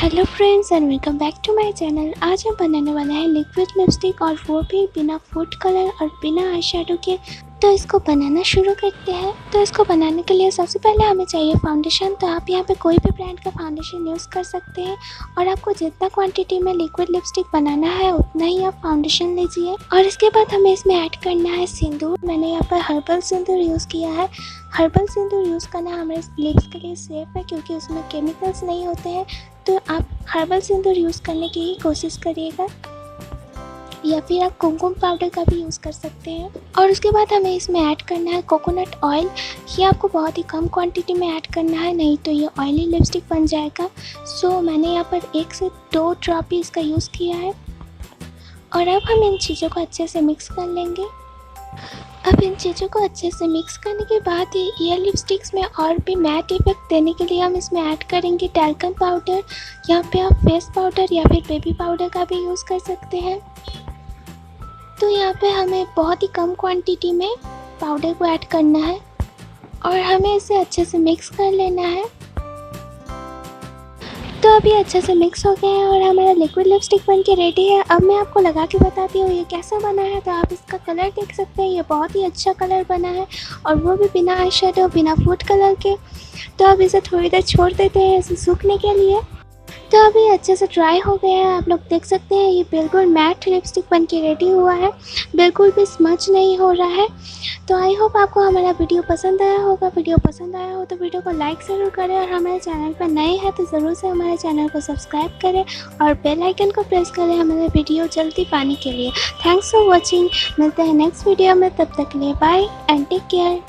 Hello friends and welcome back to my channel. आज हम बनाने वाले हैं लिक्विड लिपस्टिक और वो भी बिना फूड कलर और बिना आई शेडो के। तो इसको बनाना शुरू करते हैं। तो इसको बनाने के लिए सबसे पहले हमें चाहिए फाउंडेशन। तो आप यहाँ पे कोई भी ब्रांड का फाउंडेशन यूज़ कर सकते हैं और आपको जितना क्वांटिटी में लिक्विड लिपस्टिक बनाना है उतना ही आप फाउंडेशन लीजिए। और इसके बाद हमें इसमें ऐड करना है सिंदूर। मैंने यहाँ पर हर्बल सिंदूर यूज़ किया है। हर्बल सिंदूर यूज़ करना हमारे लिप्स के लिए सेफ़ है क्योंकि उसमें केमिकल्स नहीं होते हैं। तो आप हर्बल सिंदूर यूज़ करने की ही कोशिश करिएगा, या फिर आप कुमकुम पाउडर का भी यूज़ कर सकते हैं। और उसके बाद हमें इसमें ऐड करना है कोकोनट ऑयल। ये आपको बहुत ही कम क्वांटिटी में ऐड करना है, नहीं तो ये ऑयली लिपस्टिक बन जाएगा। सो मैंने यहाँ पर 1 से 2 ड्रॉप ही इसका यूज़ किया है। और अब हम इन चीज़ों को अच्छे से मिक्स कर लेंगे। अब इन चीज़ों को अच्छे से मिक्स करने के बाद ये लिपस्टिक्स में और भी मैट इफेक्ट देने के लिए हम इसमें ऐड करेंगे टैल्कम पाउडर। यहाँ पे आप फेस पाउडर या फिर बेबी पाउडर का भी यूज़ कर सकते हैं। तो यहाँ पे हमें बहुत ही कम क्वांटिटी में पाउडर को ऐड करना है और हमें इसे अच्छे से मिक्स कर लेना है। तो अभी अच्छे से मिक्स हो गया है और हमारा लिक्विड लिपस्टिक बन के रेडी है। अब मैं आपको लगा के बताती हूँ ये कैसा बना है। तो आप इसका कलर देख सकते हैं, ये बहुत ही अच्छा कलर बना है और वो भी बिना आई शेडो, बिना फूड कलर के। तो अब इसे थोड़ी देर छोड़ देते हैं इसे सूखने के लिए। तो अभी अच्छे से ड्राई हो गया है, आप लोग देख सकते हैं ये बिल्कुल मैट लिपस्टिक बन के रेडी हुआ है, बिल्कुल भी स्मच नहीं हो रहा है। तो आई होप आपको हमारा वीडियो पसंद आया होगा। वीडियो पसंद आया हो तो वीडियो को लाइक ज़रूर करें और हमारे चैनल पर नए हैं तो ज़रूर से हमारे चैनल को सब्सक्राइब करें और बेल आइकन को प्रेस करें हमारे वीडियो जल्दी पाने के लिए। Thanks for watching. मिलते हैं नेक्स्ट वीडियो में, तब तक के लिए बाय एंड टेक केयर।